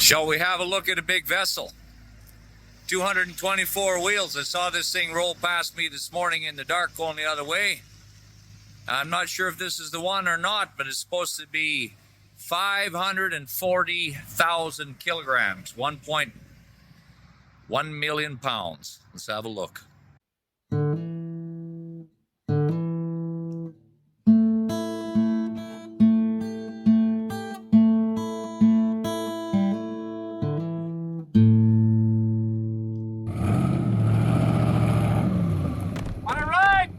Shall we have a look at a big vessel? 224 wheels. I saw this thing roll past me this morning in the dark going the other way. I'm not sure if this is the one or not, but it's supposed to be 540,000 kilograms, 1.1 million pounds. Let's have a look. Want to ride?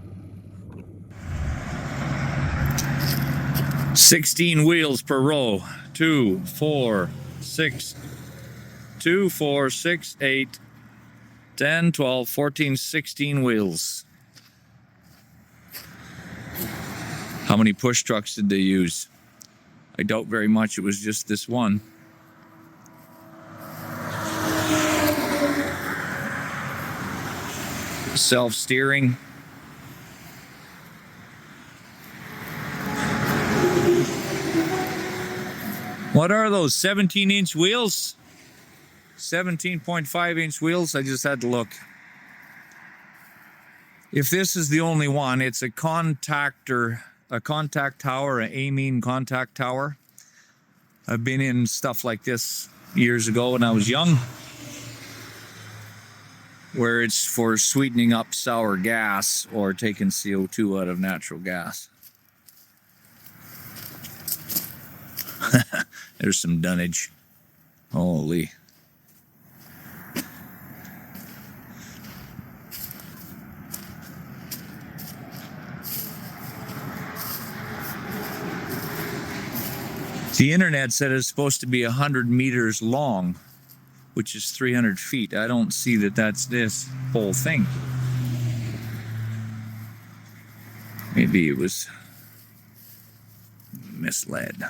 16 wheels per row. 2, 4, 6, 2, 4, 6, 8, 10, 12, 14, 16 wheels. How many push trucks did they use? I doubt very much it was just this one. Self-steering. What are those, 17-inch wheels? 17.5-inch wheels? I just had to look. If this is the only one, it's a contact tower, an amine contact tower. I've been in stuff like this years ago when I was young, where it's for sweetening up sour gas or taking CO2 out of natural gas. There's some dunnage. Holy. The internet said it's supposed to be 100 meters long, which is 300 feet. I don't see that that's this whole thing. Maybe it was misled.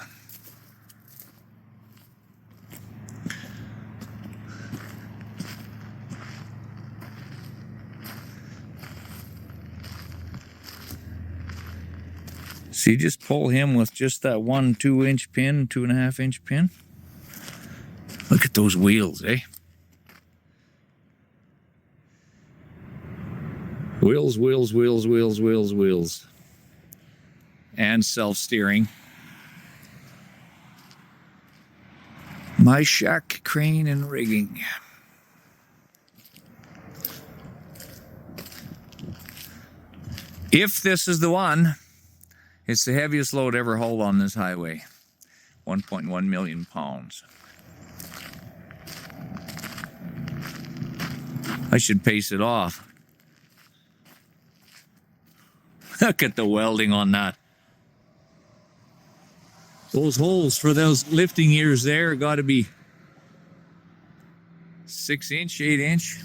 See, just pull him with just that 1 2-inch pin, 2.5-inch pin. Look at those wheels, eh? Wheels, wheels, wheels, wheels, wheels, wheels. And self-steering. My shack, crane, and rigging. If this is the one, it's the heaviest load ever hauled on this highway. 1.1 million pounds. I should pace it off. Look at the welding on that. Those holes for those lifting ears there got to be 6-inch, 8-inch.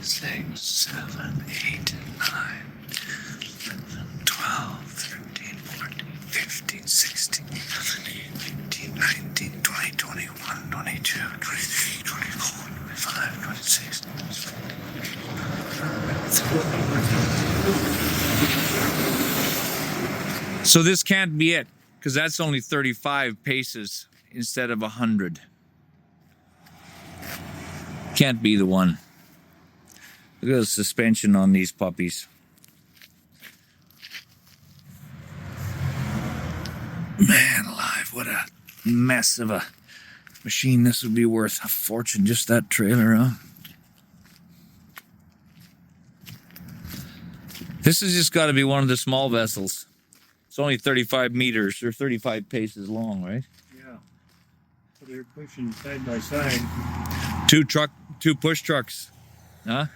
6, 7, 8, 9, 11, 12, 13, 14, 15, 16, 17, 18, 19, 20, 21, 22, 23, 24, 25, 26, 27. So this can't be it, because that's only 35 paces instead of 100. Can't be the one. Look at the suspension on these puppies. Man alive, what a mess of a machine. This would be worth a fortune, just that trailer, huh? This has just got to be one of the small vessels. It's only 35 meters or 35 paces long, right? Yeah. So they're pushing side by side. Two push trucks. Huh?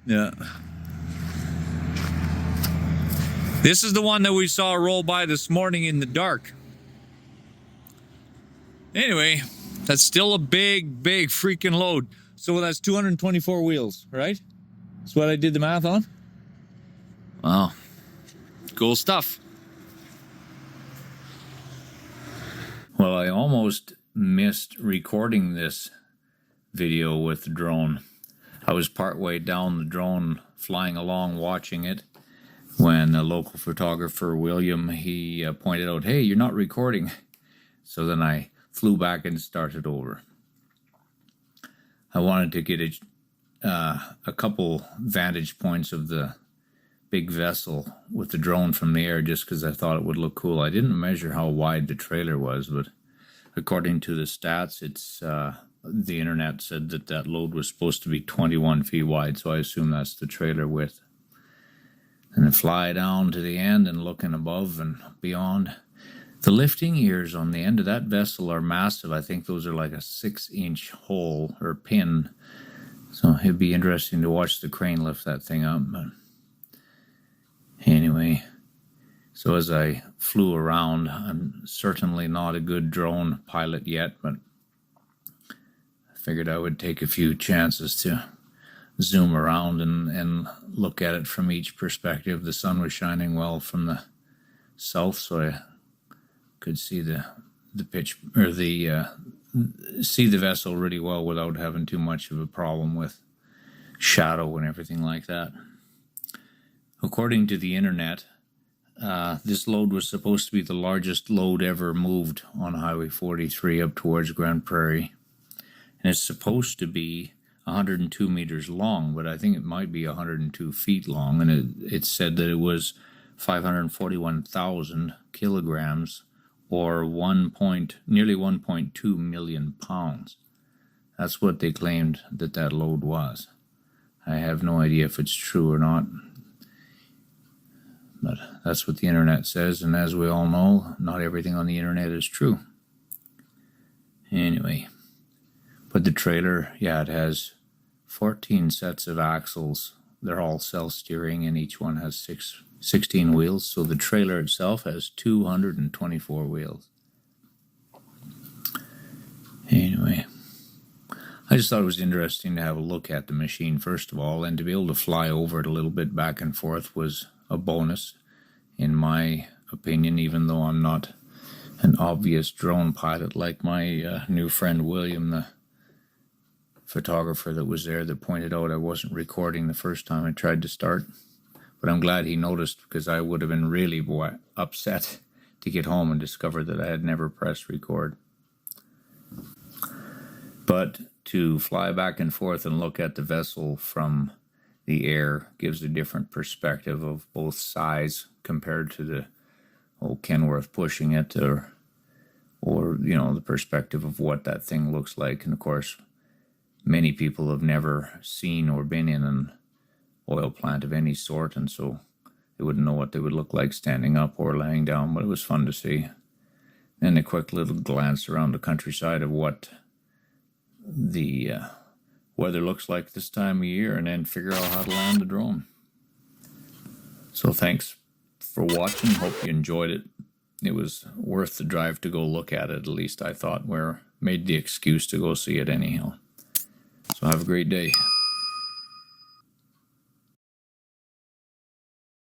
Yeah. This is the one that we saw roll by this morning in the dark. Anyway, that's still a big, big freaking load. So that's 224 wheels, right? That's what I did the math on. Wow. Cool stuff. Well, I almost missed recording this video with the drone. I was partway down the drone, flying along, watching it, when a local photographer, William, he pointed out, hey, you're not recording. So then I flew back and started over. I wanted to get a couple vantage points of the big vessel with the drone from the air just because I thought it would look cool. I didn't measure how wide the trailer was, but according to the stats, it's the internet said that that load was supposed to be 21 feet wide, so I assume that's the trailer width. And then fly down to the end and looking above and beyond. The lifting ears on the end of that vessel are massive. I think those are like a 6-inch hole or pin. So it'd be interesting to watch the crane lift that thing up. But anyway, so as I flew around, I'm certainly not a good drone pilot yet, but I figured I would take a few chances to zoom around and look at it from each perspective. The sun was shining well from the south, so I could see the pitch or see the vessel really well without having too much of a problem with shadow and everything like that. According to the internet, this load was supposed to be the largest load ever moved on Highway 43 up towards Grand Prairie, and it's supposed to be 102 meters long, but I think it might be 102 feet long, and it said that it was 541,000 kilograms, or nearly 1.2 million pounds. That's what they claimed that load was. I have no idea if it's true or not, but that's what the internet says, and as we all know, not everything on the internet is true. Anyway, but the trailer, yeah, it has 14 sets of axles. They're all self-steering, and each one has 16 wheels, so the trailer itself has 224 wheels. Anyway, I just thought it was interesting to have a look at the machine, first of all, and to be able to fly over it a little bit back and forth was a bonus, in my opinion, even though I'm not an obvious drone pilot like my new friend William, the photographer that was there, that pointed out I wasn't recording the first time I tried to start. But I'm glad he noticed, because I would have been really upset to get home and discover that I had never pressed record. But to fly back and forth and look at the vessel from the air gives a different perspective of both size compared to the old Kenworth pushing it, or you know, the perspective of what that thing looks like. And of course, many people have never seen or been in an oil plant of any sort, and so they wouldn't know what they would look like standing up or laying down, but it was fun to see. And a quick little glance around the countryside of what the weather looks like this time of year, and then figure out how to land the drone. So thanks for watching. Hope you enjoyed it. It was worth the drive to go look at it, at least I thought. Made the excuse to go see it anyhow. So have a great day.